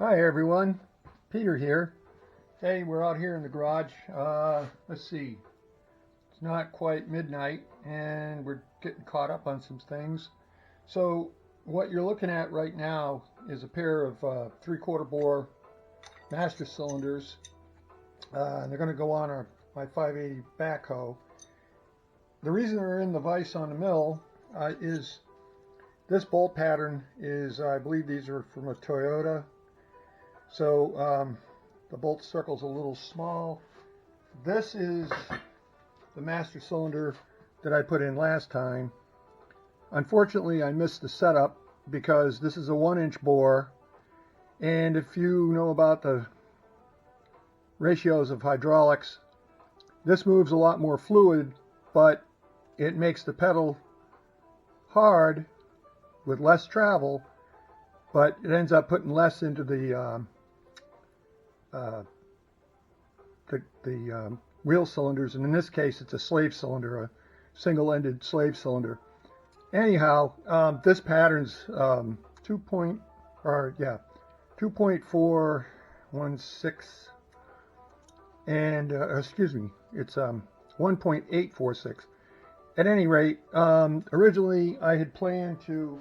Hi everyone, Peter here. Hey, we're out here in the garage. Let's see, it's not quite midnight and we're getting caught up on some things. So what you're looking at right now is a pair of 3/4 bore master cylinders. And they're going to go on my 580 backhoe. The reason they're in the vise on the mill is this bolt pattern is, I believe these are from a Toyota. So the bolt circle's a little small. This is the master cylinder that I put in last time. Unfortunately, I missed the setup because this is a 1-inch bore, and if you know about the ratios of hydraulics, this moves a lot more fluid, but it makes the pedal hard with less travel, but it ends up putting less into the wheel cylinders, and in this case it's a slave cylinder, a single-ended slave cylinder. Anyhow, this pattern's 2.416, and excuse me, it's 1.846. At any rate, originally I had planned to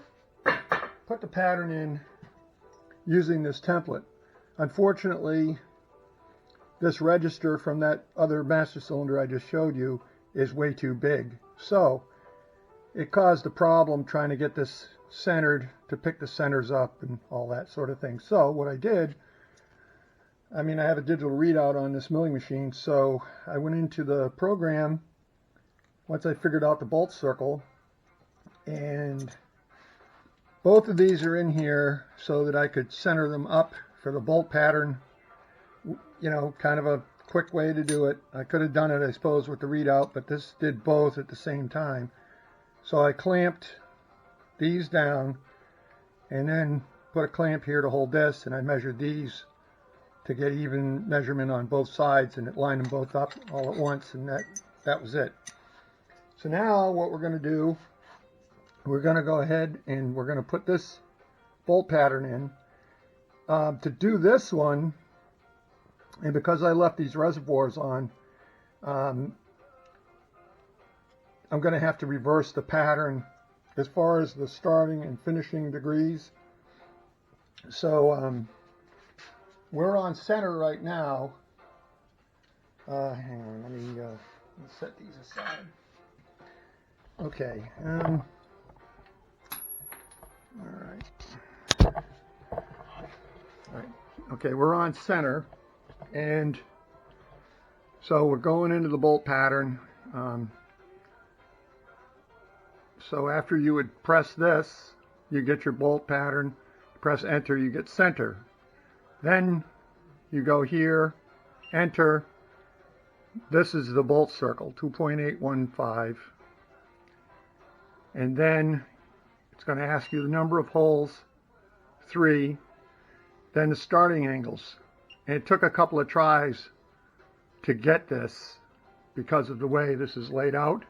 put the pattern in using this template. Unfortunately, this register from that other master cylinder I just showed you is way too big. So it caused a problem trying to get this centered, to pick the centers up and all that sort of thing. So what I did, I have a digital readout on this milling machine, so I went into the program once I figured out the bolt circle, and both of these are in here so that I could center them up for the bolt pattern. You know, kind of a quick way to do it. I could have done it, I suppose, with the readout, but this did both at the same time. So I clamped these down and then put a clamp here to hold this, and I measured these to get even measurement on both sides, and it lined them both up all at once, and that was it. So now what we're going to do, we're going to go ahead and we're going to put this bolt pattern in. To do this one, and because I left these reservoirs on, I'm going to have to reverse the pattern as far as the starting and finishing degrees. So we're on center right now. Hang on, let me set these aside. Okay. All right. Okay, we're on center, and so we're going into the bolt pattern. So after you would press this, you get your bolt pattern. Press enter, you get center. Then you go here, enter. This is the bolt circle, 2.815. And then it's going to ask you the number of holes, 3. Then the starting angles. And it took a couple of tries to get this because of the way this is laid out.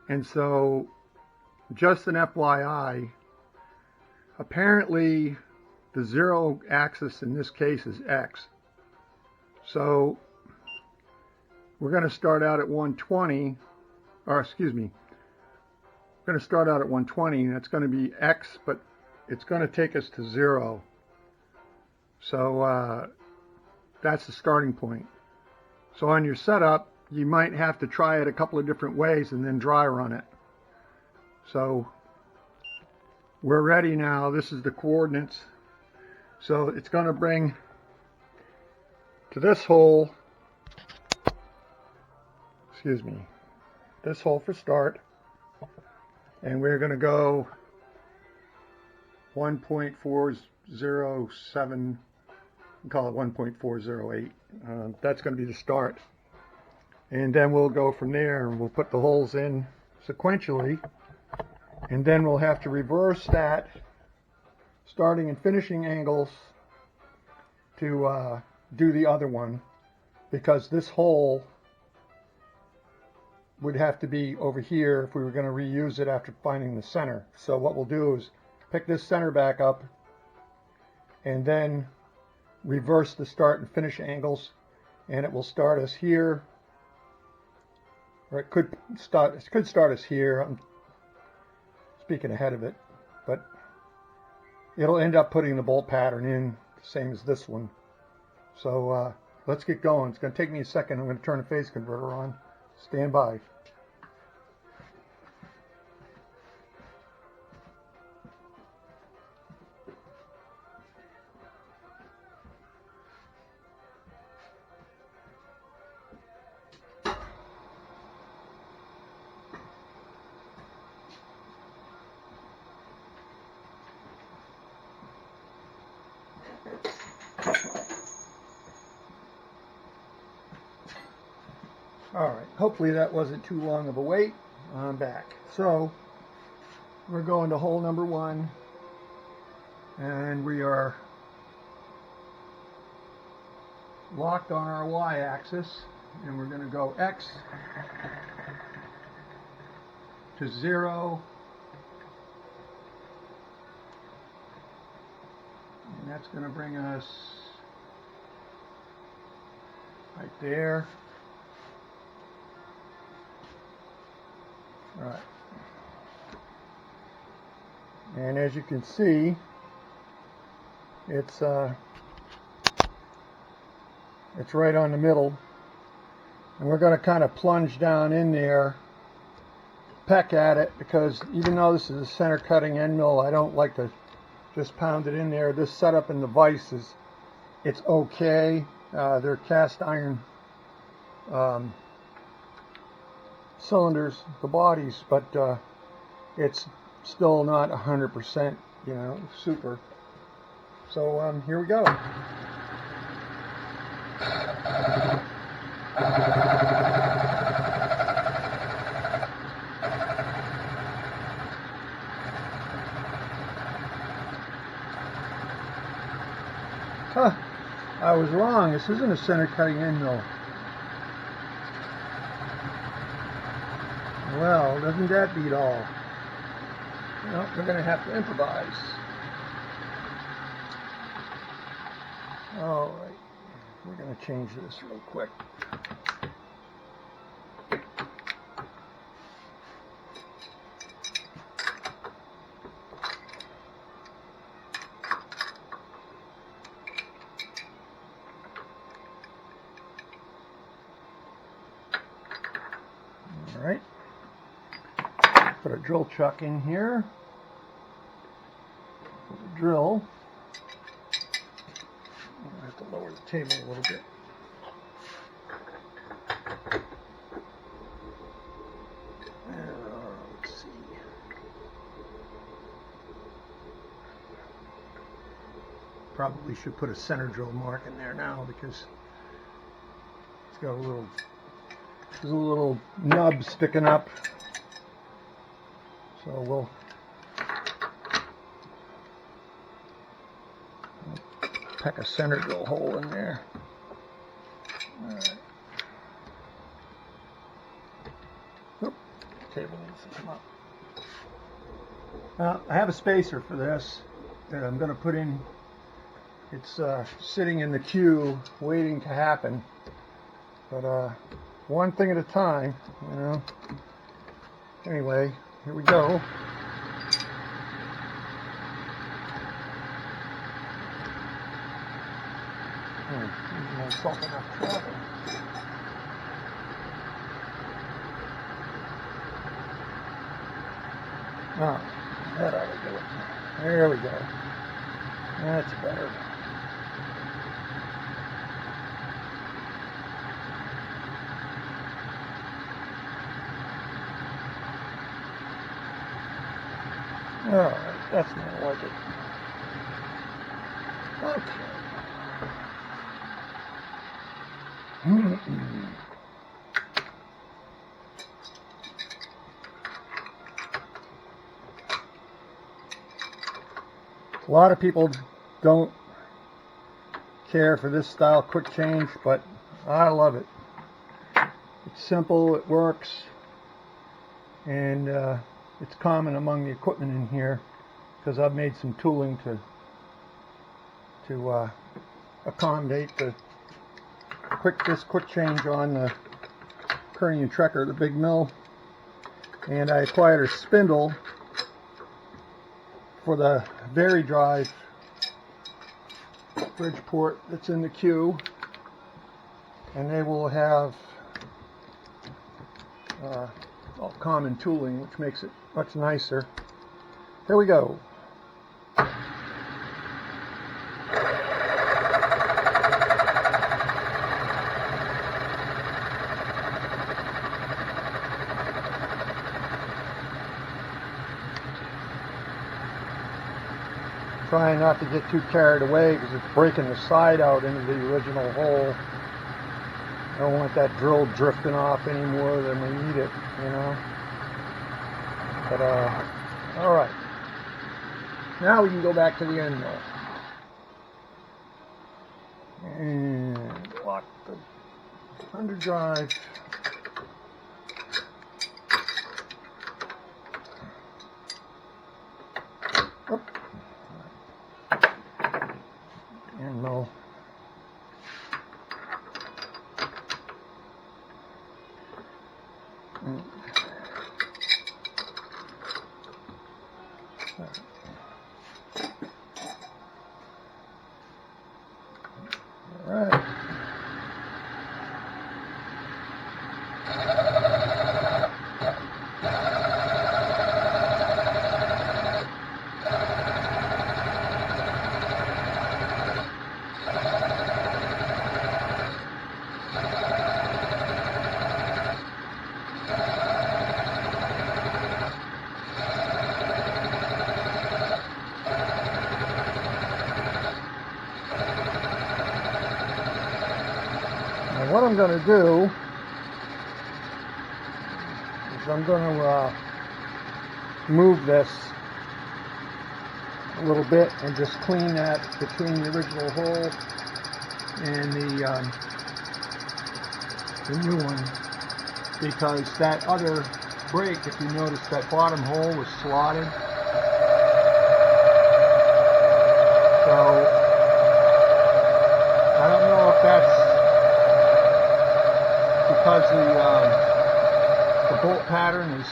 And so, just an FYI, apparently the 0 axis in this case is X. So we're going to start out at 120, or excuse me, we're going to start out at 120, and it's going to be X, but it's going to take us to 0. So that's the starting point. So on your setup, you might have to try it a couple of different ways and then dry run it. So we're ready now. This is the coordinates. So it's going to bring to this hole, excuse me, this hole for start. And we're going to go 1.407, call it 1.408. That's going to be the start. And then we'll go from there, and we'll put the holes in sequentially. And then we'll have to reverse that starting and finishing angles to do the other one, because this hole would have to be over here if we were going to reuse it after finding the center. So what we'll do is pick this center back up and then reverse the start and finish angles, and it will start us here, or it could start us here. I'm speaking ahead of it, but it'll end up putting the bolt pattern in, same as this one. So let's get going. It's going to take me a second. I'm going to turn the phase converter on. Stand by. Alright, hopefully that wasn't too long of a wait. I'm back. So, we're going to hole number 1, and we are locked on our y-axis, and we're going to go x to 0, and that's going to bring us right there. All right. And as you can see, it's right on the middle, and we're going to kind of plunge down in there, peck at it, because even though this is a center cutting end mill, I don't like to just pound it in there. This setup in the vise it's okay. They're cast iron cylinders, the bodies, but it's still not 100%, you know, super. So here we go. Huh, I was wrong. This isn't a center cutting end mill. Well, doesn't that beat all? Well, we're going to have to improvise. All right, we're going to change this real quick. All right. Put a drill chuck in here. Put a drill. I have to lower the table a little bit. Let's see. Probably should put a center drill mark in there now, because it's got there's a little nub sticking up. So we'll peck a center drill hole in there. All right. Oop, table needs to come up. I have a spacer for this that I'm going to put in. It's sitting in the queue waiting to happen. But one thing at a time, you know. Anyway, here we go. Salt enough travel. Oh, that ought to do it. There we go. That's better. Alright, that's not like it. Okay. A lot of people don't care for this style quick change, but I love it. It's simple, it works, and it's common among the equipment in here, because I've made some tooling to to accommodate this quick change on the Kearney & Trecker, the big mill. And I acquired a spindle for the Very Drive Bridgeport that's in the queue, and they will have all common tooling, which makes it much nicer. Here we go. Trying not to get too carried away because it's breaking the side out into the original hole. I don't want that drill drifting off any more than we need it, you know. But all right. Now we can go back to the end mill and lock the underdrive. Oop. And mill. All right. What I'm going to do is I'm going to move this a little bit and just clean that between the original hole and the new one, because that other break, if you notice, that bottom hole was slotted. So I don't know if that's because the bolt pattern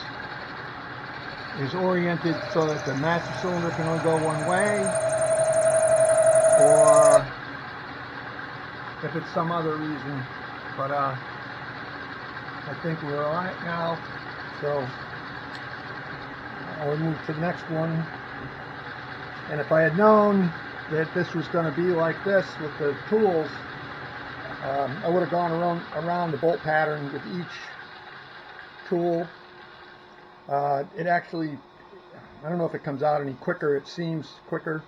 is oriented so that the master cylinder can only go one way, or if it's some other reason. But I think we're on it now, so I'll move to the next one. And if I had known that this was going to be like this with the tools, I would have gone around the bolt pattern with each tool. It actually, I don't know if it comes out any quicker. It seems quicker,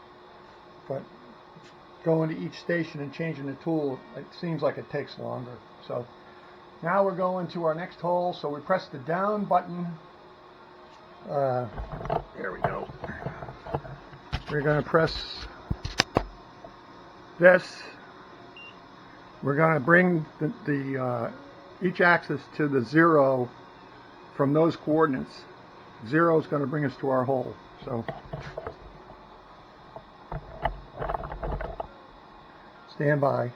but going to each station and changing the tool, it seems like it takes longer. So now we're going to our next hole. So we press the down button. There we go. We're going to press this. We're going to bring each axis to the 0 from those coordinates. 0 is going to bring us to our hole. So stand by.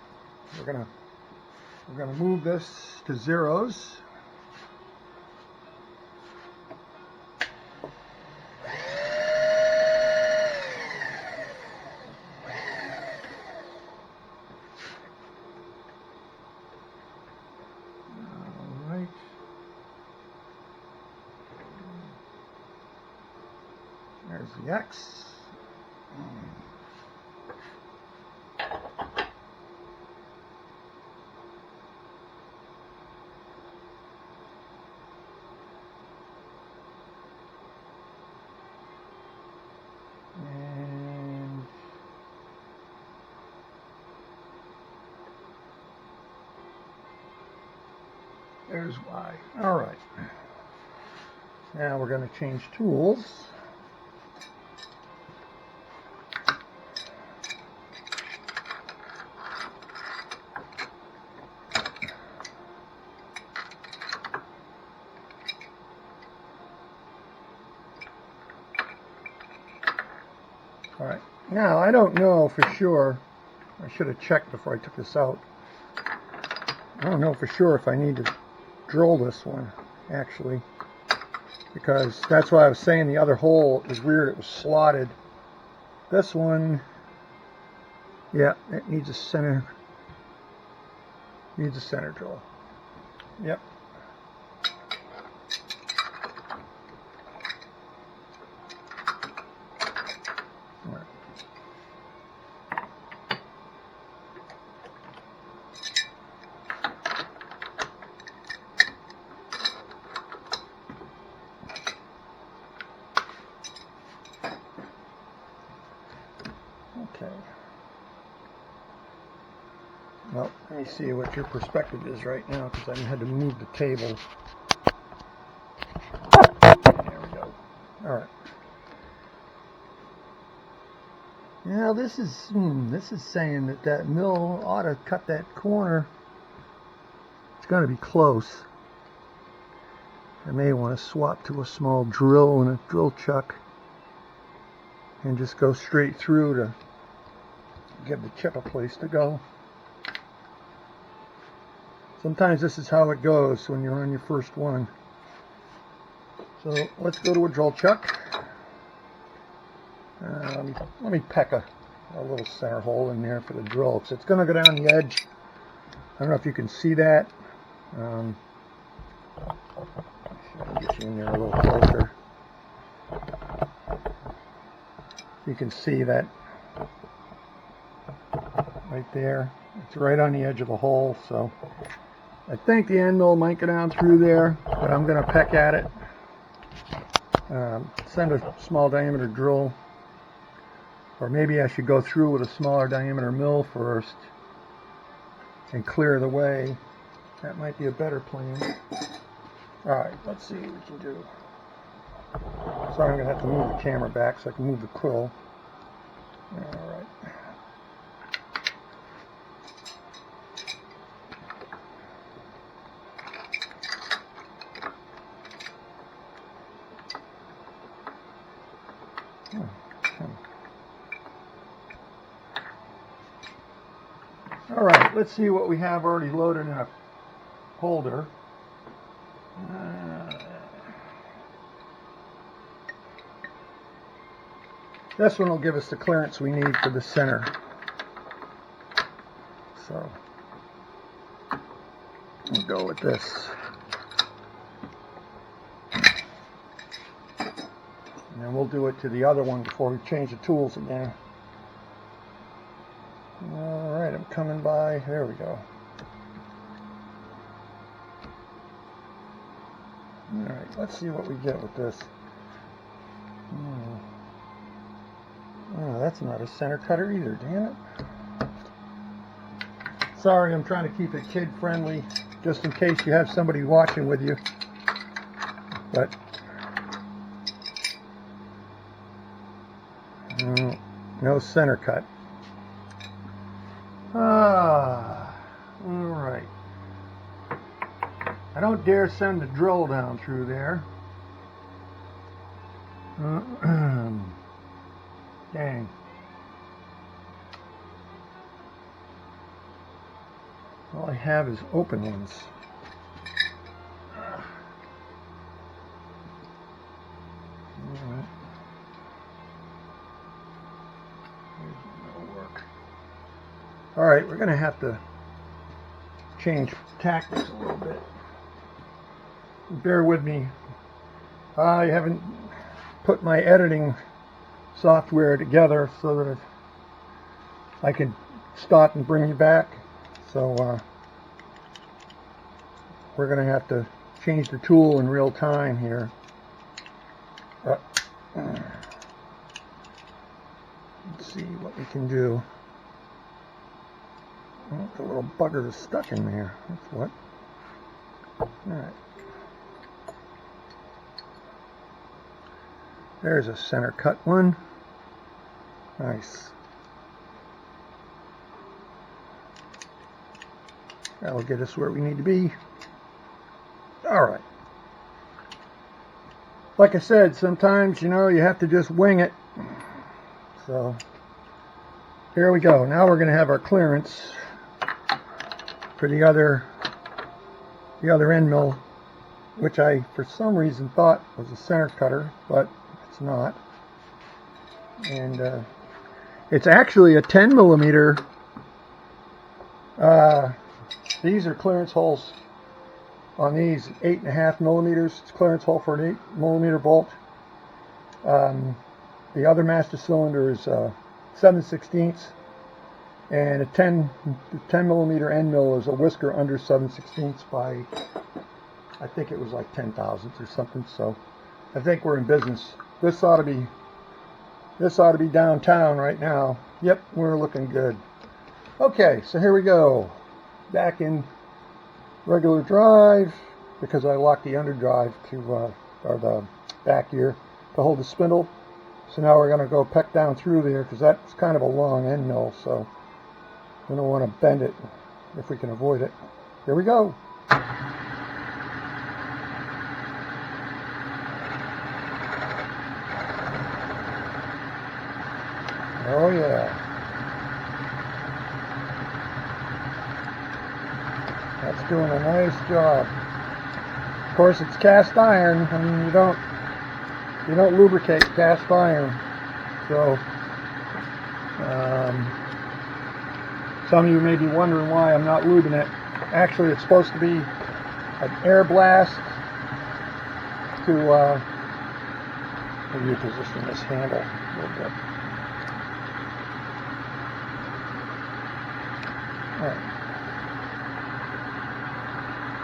We're going to move this to zeros. There's the X. And there's Y. All right. Now we're going to change tools. All right, now I don't know for sure I should have checked before I took this out. I don't know for sure if I need to drill this one, actually, because that's why I was saying the other hole is weird. It was slotted. This one, yeah, it needs a center drill. Yep. Okay. Well, let me see what your perspective is right now, because I had to move the table. There we go. All right. Now this is saying that mill ought to cut that corner. It's going to be close. I may want to swap to a small drill and a drill chuck and just go straight through to give the chip a place to go. Sometimes this is how it goes when you're on your first one. So let's go to a drill chuck. Let me peck a little center hole in there for the drill, because it's going to go down the edge. I don't know if you can see that. I'll get you in there a little closer. You can see that right there. It's right on the edge of the hole, so I think the end mill might go down through there, but I'm going to peck at it. Send a small diameter drill, or maybe I should go through with a smaller diameter mill first and clear the way. That might be a better plan. Alright, let's see what we can do. Sorry, I'm going to have to move the camera back so I can move the quill. Alright. Alright, let's see what we have already loaded in a holder. This one will give us the clearance we need for the center. So we'll go with this. And then we'll do it to the other one before we change the tools again. Alright, I'm coming by. There we go. Alright, let's see what we get with this. Oh, that's not a center cutter either, damn it. Sorry, I'm trying to keep it kid friendly, just in case you have somebody watching with you. But no center cut. Alright. I don't dare send the drill down through there. Dang. All I have is open ones. All right, we're going to have to change tactics a little bit. Bear with me. I haven't put my editing software together so that I can stop and bring you back. So we're going to have to change the tool in real time here. Let's see what we can do. Oh, the little bugger is stuck in there. That's what. Alright. There's a center cut one. Nice. That'll get us where we need to be. Alright. Like I said, sometimes, you know, you have to just wing it. So, here we go. Now we're going to have our clearance for the other end mill, which I for some reason thought was a center cutter, but it's not. And it's actually a 10 millimeter. These are clearance holes on these, 8.5 millimeters. It's clearance hole for an 8 millimeter bolt. The other master cylinder is 7/16, and a 10 millimeter end mill is a whisker under 7/16 by, I think it was like 10 thousandths or something. So I think we're in business. This ought to be downtown right now. Yep, we're looking good. Okay, so here we go. Back in regular drive, because I locked the underdrive to, or the back gear to hold the spindle. So now we're going to go peck down through there, because that's kind of a long end mill, so we don't want to bend it if we can avoid it. Here we go. Oh yeah. That's doing a nice job. Of course, it's cast iron. I mean, you don't lubricate cast iron. So some of you may be wondering why I'm not lubing it. Actually, it's supposed to be an air blast to maybe position this handle a little bit. All right.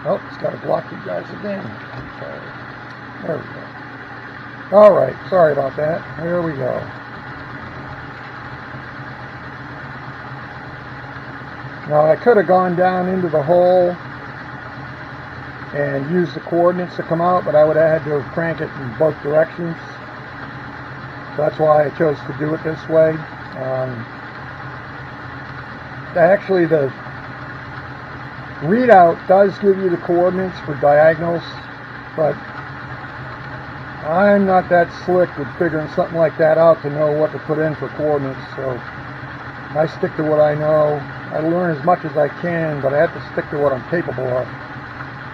Oh, it's got to block you guys again. Okay. There we go. All right, sorry about that. Here we go. Now I could have gone down into the hole and used the coordinates to come out, but I would have had to crank it in both directions. So that's why I chose to do it this way. Actually, the readout does give you the coordinates for diagonals, but I'm not that slick with figuring something like that out to know what to put in for coordinates, so I stick to what I know. I learn as much as I can, but I have to stick to what I'm capable of.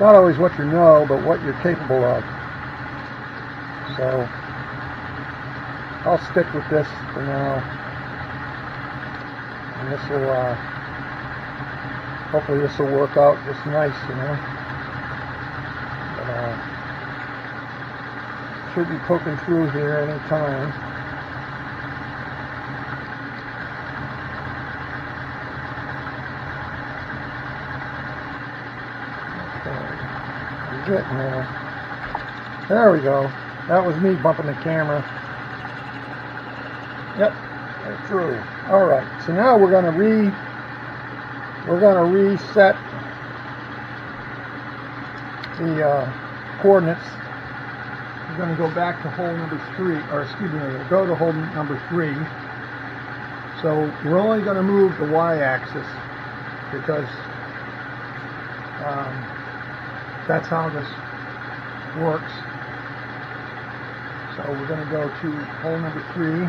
Not always what you know, but what you're capable of. So I'll stick with this for now, and this will hopefully this will work out just nice, you know. But, should be poking through here any time. Okay, we're getting there. There we go. That was me bumping the camera. Yep, they're through. All right, so now we're going to reset the coordinates. We're going to go back to hole number 3, or excuse me, we'll go to hole number 3. So we're only going to move the y-axis because that's how this works. So we're going to go to hole number 3.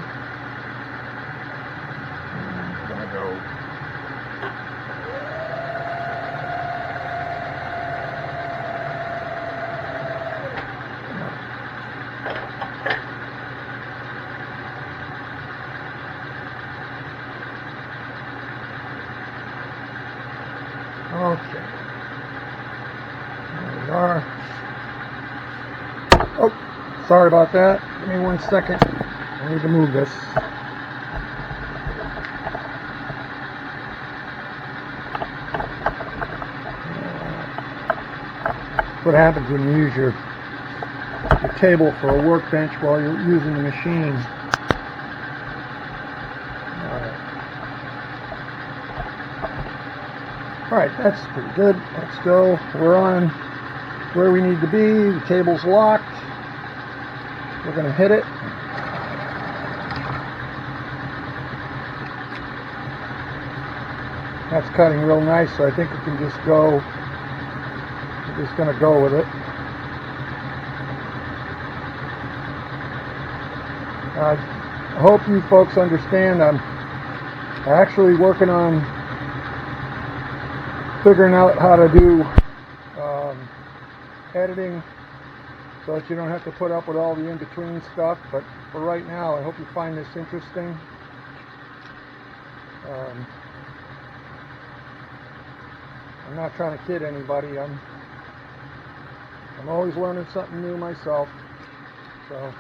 We're going to go okay. There we are. Oh, sorry about that. Give me 1 second. I need to move this. What happens when you use your table for a workbench while you're using the machine. Alright, that's pretty good. Let's go. We're on where we need to be. The table's locked. We're going to hit it. That's cutting real nice, so I think we can just go. We're just going to go with it. I hope you folks understand Actually working on figuring out how to do editing so that you don't have to put up with all the in-between stuff. But for right now, I hope you find this interesting. I'm not trying to kid anybody. I'm always learning something new myself. So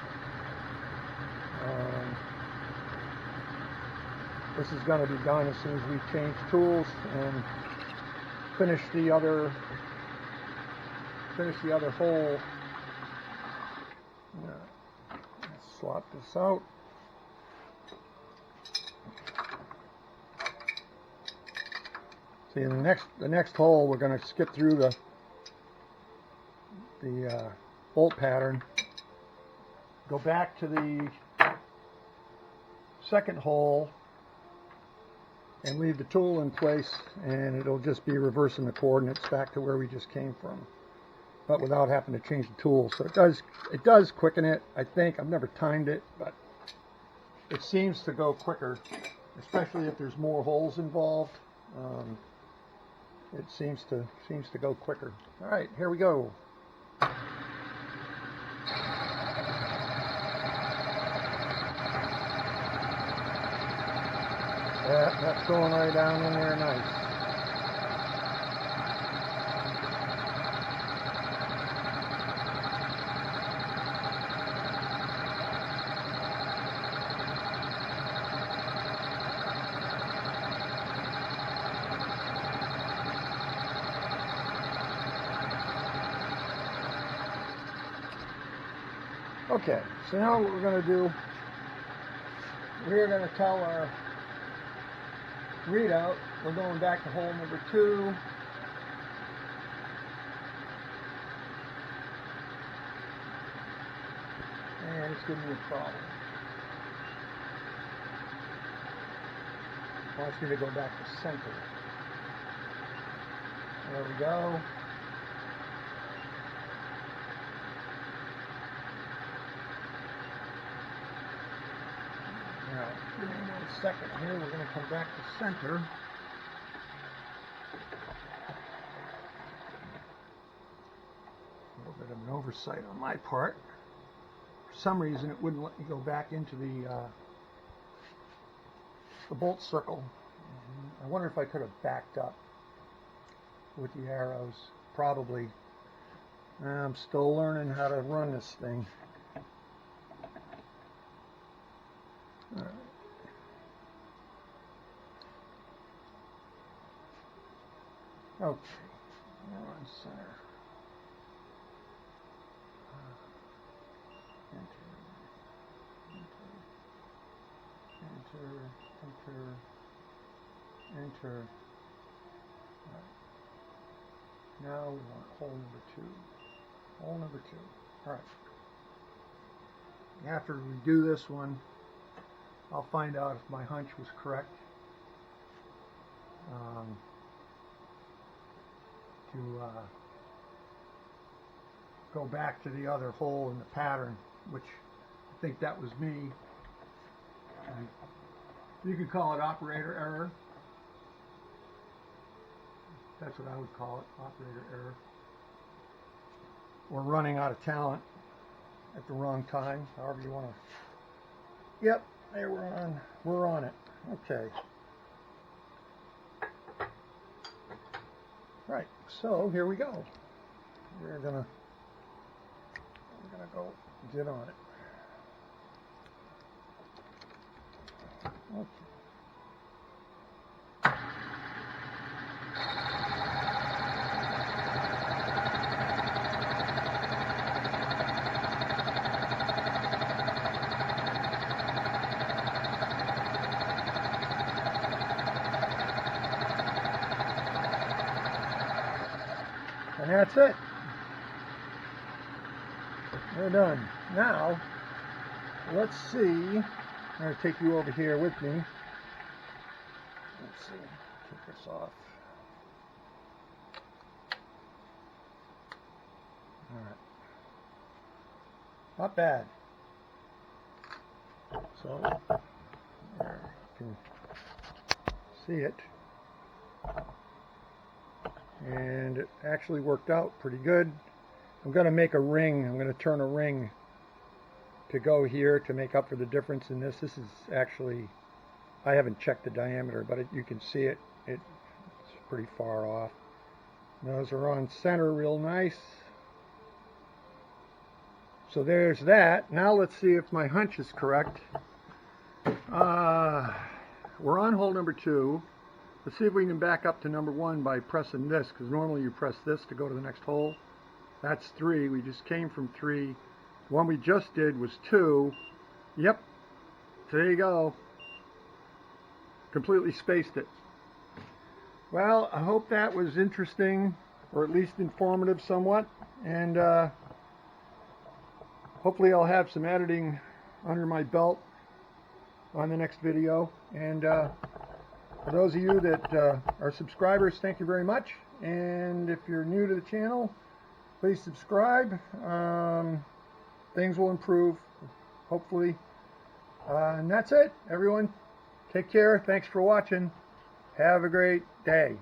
this is going to be done as soon as we change tools and finish the other hole. Let's swap this out. See, in the next hole, we're going to skip through the bolt pattern, go back to the second hole, and leave the tool in place, and it'll just be reversing the coordinates back to where we just came from, but without having to change the tool. So it does quicken it, I think. I've never timed it, but it seems to go quicker, especially if there's more holes involved. It seems to go quicker. All right, here we go. That's going right down in there nice. Okay, so now what we're going to do, we're going to tell our readout we're going back to hole number 2. And it's giving me a problem. I want you to go back to center. There we go. Alright, give me 1 second here. We're going to come back to center. A little bit of an oversight on my part. For some reason, it wouldn't let me go back into the bolt circle. I wonder if I could have backed up with the arrows. Probably. I'm still learning how to run this thing. All right. Okay, now we're on center. Enter, enter. Right. Now we want hole number 2. Hole number 2. All right. After we do this one, I'll find out if my hunch was correct. To go back to the other hole in the pattern, which I think that was me. And you could call it operator error. That's what I would call it, operator error. Or running out of talent at the wrong time, however you want to. Yep, there we're on it. Okay. Right, so here we go. We're gonna go get on it. Okay. And that's it. We're done. Now, let's see. I'm going to take you over here with me. Let's see. Take this off. All right. Not bad. So, there you can see it. And it actually worked out pretty good. I'm going to make a ring. I'm going to turn a ring to go here to make up for the difference in this. This is actually, I haven't checked the diameter, but you can see it. It's pretty far off. Those are on center real nice. So there's that. Now let's see if my hunch is correct. We're on hole number 2. Let's see if we can back up to number 1 by pressing this, because normally you press this to go to the next hole. That's 3. We just came from 3. The one we just did was 2. Yep. There you go. Completely spaced it. Well, I hope that was interesting, or at least informative somewhat. And hopefully I'll have some editing under my belt on the next video. And for those of you that are subscribers, thank you very much. And if you're new to the channel, please subscribe. Things will improve, hopefully. And that's it, everyone. Take care. Thanks for watching. Have a great day.